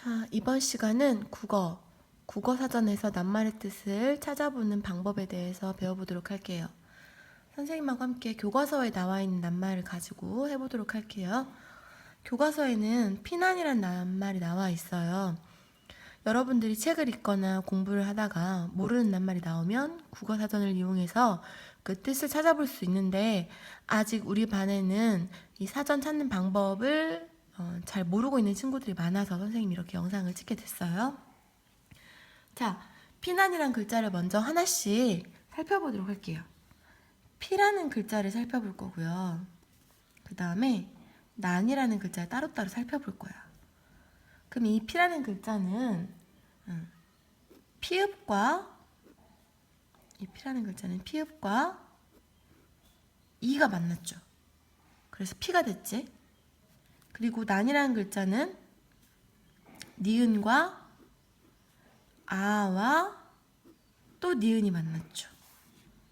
자, 이번 시간은 국어 사전에서 낱말의 뜻을 찾아보는 방법에 대해서 배워보도록 할게요. 선생님하고 함께 교과서에 나와 있는 낱말을 가지고 해보도록 할게요. 교과서에는 피난이란 낱말이 나와 있어요. 여러분들이 책을 읽거나 공부를 하다가 모르는 낱말이 나오면 국어 사전을 이용해서 그 뜻을 찾아볼 수 있는데, 아직 우리 반에는 이 사전 찾는 방법을 잘 모르고 있는 친구들이 많아서 선생님이 이렇게 영상을 찍게 됐어요. 자, 피난이란 글자를 먼저 하나씩 살펴보도록 할게요. 피라는 글자를 살펴볼 거고요. 그 다음에 난이라는 글자를 따로따로 살펴볼 거야. 그럼 이 피라는 글자는 피읍과 이 피라는 글자는 피읍과 이가 만났죠. 그래서 피가 됐지. 그리고 난이라는 글자는 니은과 아와 또 니은이 만났죠.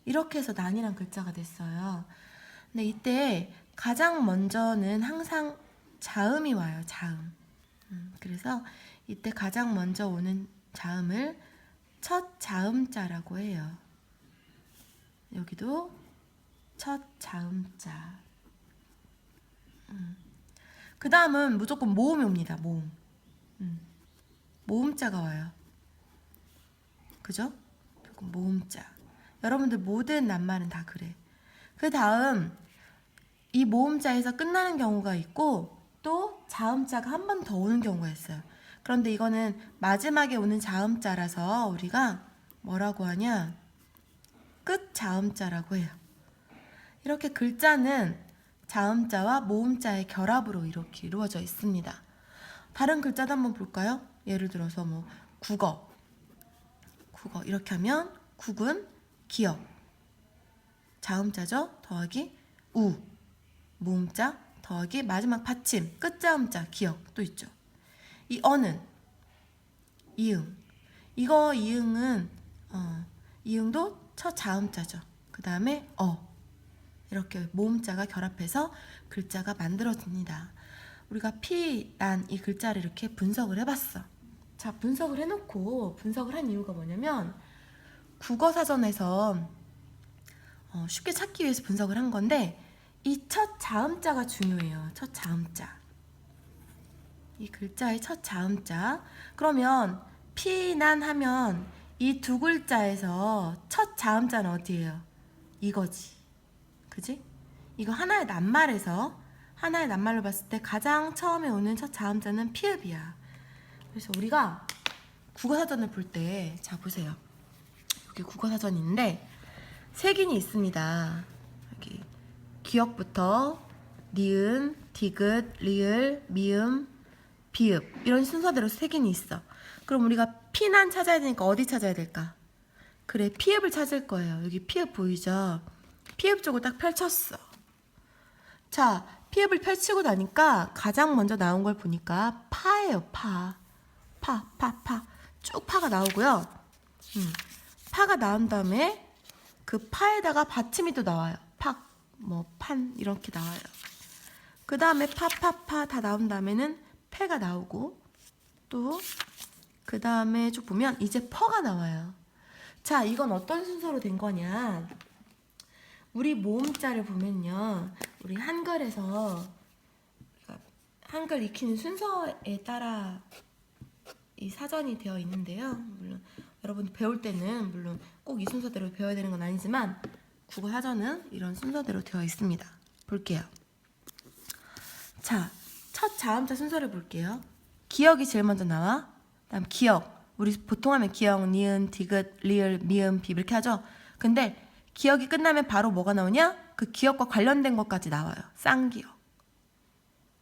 이렇게 해서 난이란 글자가 됐어요. 근데 이때 가장 먼저는 항상 자음이 와요. 자음. 그래서 이때 가장 먼저 오는 자음을 첫 자음자라고 해요. 여기도 첫 자음자. 그 다음은 무조건 모음이 옵니다. 모음. 모음자가 와요. 그죠? 모음자. 여러분들 모든 낱말은 다 그래. 그 다음 이 모음자에서 끝나는 경우가 있고 또 자음자가 한 번 더 오는 경우가 있어요. 그런데 이거는 마지막에 오는 자음자라서 우리가 뭐라고 하냐? 끝 자음자라고 해요. 이렇게 글자는 자음자와 모음자의 결합으로 이렇게 이루어져 있습니다. 다른 글자도 한번 볼까요? 예를 들어서 뭐 국어 이렇게 하면 국은 기역, 자음자죠? 더하기 우, 모음자 더하기 마지막 받침, 끝자음자 기역 또 있죠. 이 어는 이응, 이거 이응은 이응도 첫 자음자죠. 그 다음에 이렇게 모음자가 결합해서 글자가 만들어집니다. 우리가 피, 난 이 글자를 이렇게 분석을 해봤어. 자, 분석을 해놓고 분석을 한 이유가 뭐냐면 국어사전에서 쉽게 찾기 위해서 분석을 한 건데, 이 첫 자음자가 중요해요. 첫 자음자. 이 글자의 첫 자음자. 그러면 피난 하면 이 두 글자에서 첫 자음자는 어디예요? 이거지. 그지? 이거 하나의 낱말로 봤을 때 가장 처음에 오는 첫 자음자는 피읍이야. 그래서 우리가 국어사전을 볼 때, 자 보세요. 여기 국어사전인데 색인이 있습니다. 여기 기역부터 니은, 디귿, 리을, 미음, 비읍 이런 순서대로 색인이 있어. 그럼 우리가 피난 찾아야 되니까 어디 찾아야 될까? 그래, 피읍을 찾을 거예요. 여기 피읍 보이죠? 피읍 쪽을 딱 펼쳤어. 자, 피읍을 펼치고 나니까 가장 먼저 나온 걸 보니까 파예요. 파. 쭉 파가 나오고요. 파가 나온 다음에 그 파에다가 받침이 또 나와요. 팍, 판 이렇게 나와요. 그 다음에 파 다 나온 다음에는 패가 나오고, 또 그 다음에 쭉 보면 이제 퍼가 나와요. 자, 이건 어떤 순서로 된 거냐? 우리 모음자를 보면요, 우리 한글에서 한글 익히는 순서에 따라 이 사전이 되어 있는데요. 물론 여러분 배울 때는 물론 꼭 이 순서대로 배워야 되는 건 아니지만 국어 사전은 이런 순서대로 되어 있습니다. 볼게요. 자, 첫 자음자 순서를 볼게요. 기역이 제일 먼저 나와. 다음 기역. 우리 보통 하면 기역, 니은, 디귿, 리을, 미음, 비읍 이렇게 하죠. 근데 기역이 끝나면 바로 뭐가 나오냐? 그 기역과 관련된 것까지 나와요. 쌍기역.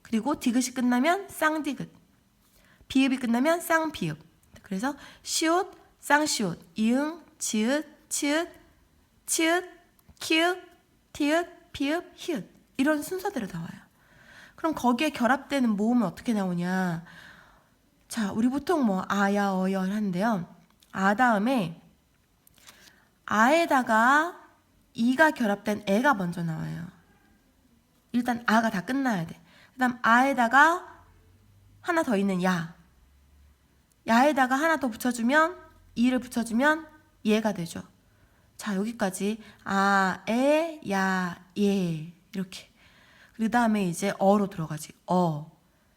그리고 디귿이 끝나면 쌍디귿. 비읍이 끝나면 쌍비읍. 그래서 시옷, 쌍시옷, 이응, 지읒, 치읒, 치읒, 키읔, 티읒, 피읒, 히읗 이런 순서대로 나와요. 그럼 거기에 결합되는 모음은 어떻게 나오냐? 자, 우리 보통 아야, 어여 하는데요. 아 다음에 아에다가 이가 결합된 애가 먼저 나와요. 일단 아가 다 끝나야 돼. 그 다음 아에다가 하나 더 있는 야. 야에다가 하나 더 붙여주면 이를 붙여주면 예가 되죠. 자, 여기까지 아, 에, 야, 예 이렇게. 그 다음에 이제 어로 들어가지. 어,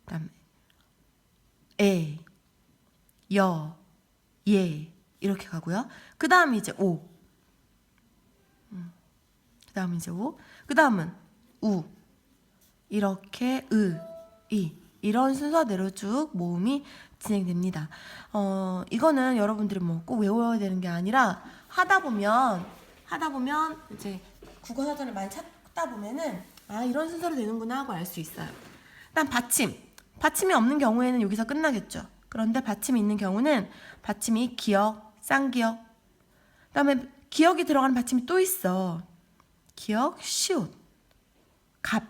그 다음에 에, 여, 예 이렇게 가고요. 그 다음에 이제 오. 그 다음에 이제 오. 그 다음은 우. 이렇게 이. 이런 순서대로 쭉 모음이 진행됩니다. 이거는 여러분들이 뭐 꼭 외워야 되는 게 아니라 하다 보면 이제 국어 사전을 많이 찾다 보면은 아, 이런 순서로 되는구나 하고 알 수 있어요. 일단 받침이 없는 경우에는 여기서 끝나겠죠. 그런데 받침이 있는 경우는 받침이 기역, 쌍기역, 그다음에 기역이 들어가는 받침이 또 있어. 기역, 시옷, 갑,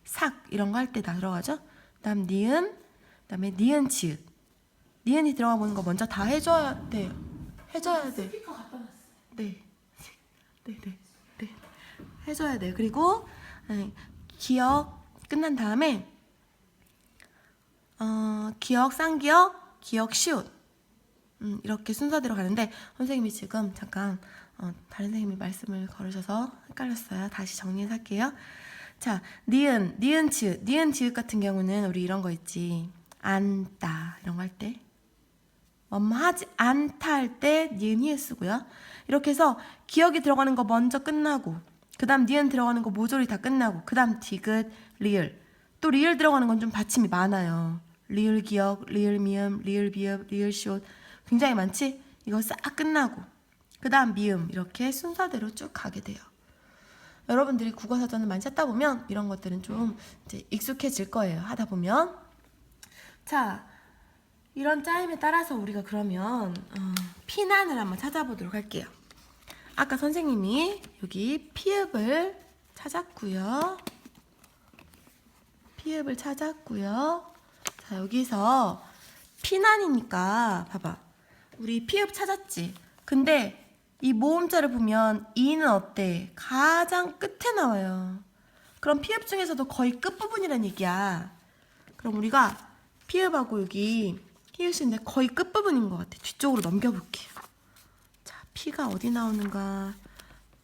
삭 이런 거 할 때 다 들어가죠. 그다음 니은, 그다음에 니은, 지읒. 니은이 들어가는 거 먼저 다 해줘야 돼요. 해줘야 돼. 스피커 갖다 놨어요. 네. 해줘야 돼요. 그리고 기역 끝난 다음에 기역, 쌍기역, 기역, 시옷 이렇게 순서대로 가는데 선생님이 지금 잠깐 다른 선생님이 말씀을 걸으셔서 헷갈렸어요. 다시 정리해서 할게요. 자, 니은, 지읒. 니은, 지읒 같은 경우는 우리 이런 거 있지. 안따 이런 거 할 때 하지 않다 할 때 니은 히읗 쓰고요. 이렇게 해서 기역이 들어가는 거 먼저 끝나고 그 다음 니은 들어가는 거 모조리 다 끝나고 그 다음 디귿, 리을. 또 리을 들어가는 건 좀 받침이 많아요. 리을 기역, 리을 미음, 리을 비읍, 리을 시옷 굉장히 많지? 이거 싹 끝나고 그 다음 미음 이렇게 순서대로 쭉 가게 돼요. 여러분들이 국어사전을 많이 찾다 보면 이런 것들은 좀 이제 익숙해질 거예요. 하다 보면. 자, 이런 짜임에 따라서 우리가 그러면 피난을 한번 찾아보도록 할게요. 아까 선생님이 여기 피읍을 찾았고요. 자, 여기서 피난이니까 봐봐. 우리 피읍 찾았지. 근데 이 모음자를 보면 이는 어때? 가장 끝에 나와요. 그럼 피읍 중에서도 거의 끝부분이란 얘기야. 그럼 우리가 피읍하고 여기 히읗인데 거의 끝부분인 것 같아. 뒤쪽으로 넘겨볼게요. 자, 피가 어디 나오는가?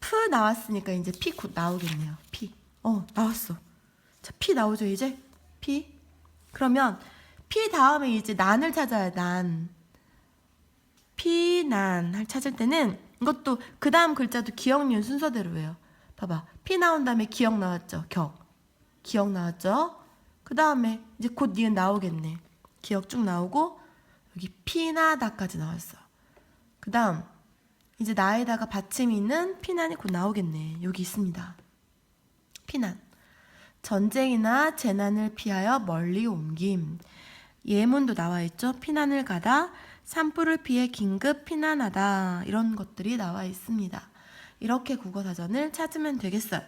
푸 나왔으니까 이제 피 곧 나오겠네요. 피. 나왔어. 자, 피 나오죠, 이제? 피. 그러면 피 다음에 이제 난을 찾아야 난. 피난 찾을 때는 이것도 그 다음 글자도 기역, 니은 순서대로 해요. 봐봐. 피 나온 다음에 기역 나왔죠? 기역 나왔죠? 그 다음에 이제 곧 니은 나오겠네. 기역 쭉 나오고 여기 피나다까지 나왔어. 그 다음 이제 나에다가 받침이 있는 피난이 곧 나오겠네. 여기 있습니다. 피난. 전쟁이나 재난을 피하여 멀리 옮김. 예문도 나와 있죠. 피난을 가다, 산불을 피해 긴급 피난하다. 이런 것들이 나와 있습니다. 이렇게 국어사전을 찾으면 되겠어요.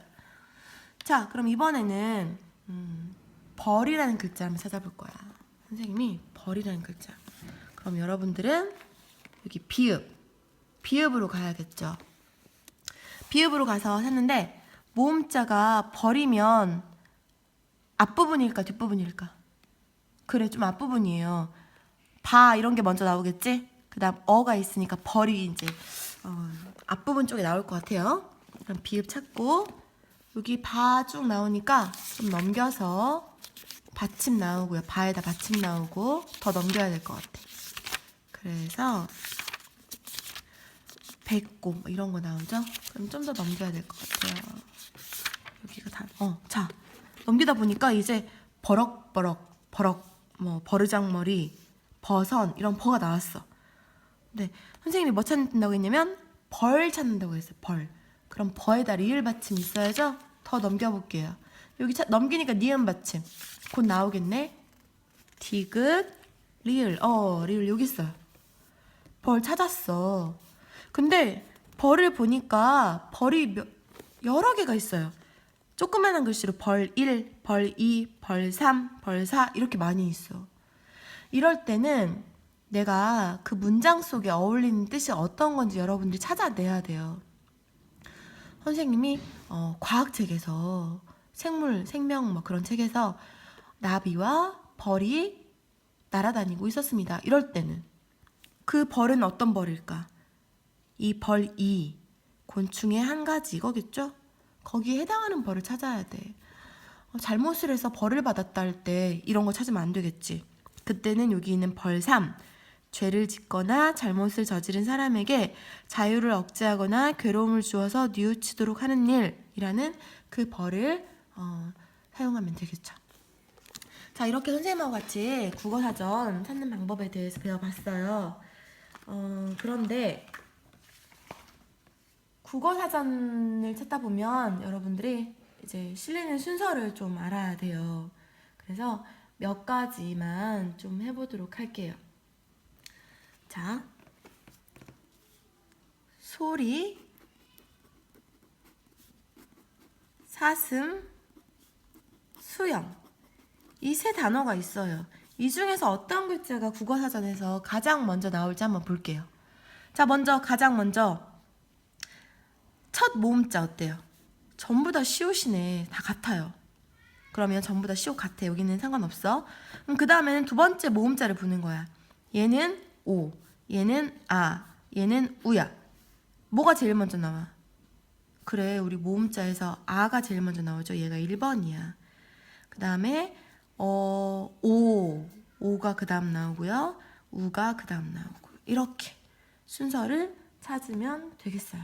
자, 그럼 이번에는 벌이라는 글자 한번 찾아볼 거야. 선생님이 벌이라는 글자. 그럼 여러분들은 여기 비읍으로 가야겠죠. 비읍으로 가서 찾는데 모음자가 벌이면 앞부분일까 뒷부분일까? 그래, 좀 앞부분이에요. 바 이런 게 먼저 나오겠지? 그 다음 어가 있으니까 벌이 이제 앞부분 쪽에 나올 것 같아요. 그럼 비읍 찾고 여기 바 쭉 나오니까 좀 넘겨서 받침 나오고요. 바에다 받침 나오고 더 넘겨야 될 것 같아. 그래서 뱉고 뭐 이런 거 나오죠? 그럼 좀 더 넘겨야 될 것 같아요. 여기가 다 자, 넘기다 보니까 이제 버럭 뭐 버르장머리, 버선 이런 버가 나왔어. 근데 선생님이 뭐 찾는다고 했냐면 벌 찾는다고 했어요. 벌. 그럼 버에다 리을 받침 있어야죠? 더 넘겨볼게요. 여기 넘기니까 니은 받침 곧 나오겠네. 디귿, 리을. 리을 여기 있어요. 벌 찾았어. 근데 벌을 보니까 벌이 여러 개가 있어요. 조그만한 글씨로 벌 1, 벌 2, 벌 3, 벌 4 이렇게 많이 있어. 이럴 때는 내가 그 문장 속에 어울리는 뜻이 어떤 건지 여러분들이 찾아내야 돼요. 선생님이 과학책에서 생물, 생명 뭐 그런 책에서 나비와 벌이 날아다니고 있었습니다. 이럴 때는 그 벌은 어떤 벌일까? 이 벌이 곤충의 한 가지 이거겠죠? 거기에 해당하는 벌을 찾아야 돼. 잘못을 해서 벌을 받았다 할 때 이런 거 찾으면 안 되겠지. 그때는 여기 있는 벌 3, 죄를 짓거나 잘못을 저지른 사람에게 자유를 억제하거나 괴로움을 주어서 뉘우치도록 하는 일이라는 그 벌을 사용하면 되겠죠. 자, 이렇게 선생님하고 같이 국어사전 찾는 방법에 대해서 배워봤어요. 그런데 국어사전을 찾다 보면 여러분들이 이제 실리는 순서를 좀 알아야 돼요. 그래서 몇 가지만 좀 해보도록 할게요. 자, 소리, 사슴, 수영. 이 세 단어가 있어요. 이 중에서 어떤 글자가 국어사전에서 가장 먼저 나올지 한번 볼게요. 자, 가장 먼저 첫 모음자 어때요? 전부 다 시옷이네. 다 같아요. 그러면 전부 다 시옷 같아. 여기는 상관없어. 그럼 그 다음에는 두 번째 모음자를 부는 거야. 얘는 오, 얘는 아, 얘는 우야. 뭐가 제일 먼저 나와? 그래, 우리 모음자에서 아가 제일 먼저 나오죠. 얘가 1번이야. 그 다음에 오가 그 다음 나오고요. 우가 그 다음 나오고. 이렇게 순서를 찾으면 되겠어요.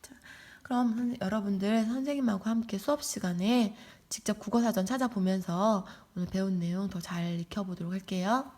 자, 그럼 여러분들 선생님하고 함께 수업 시간에 직접 국어사전 찾아보면서 오늘 배운 내용 더 잘 익혀보도록 할게요.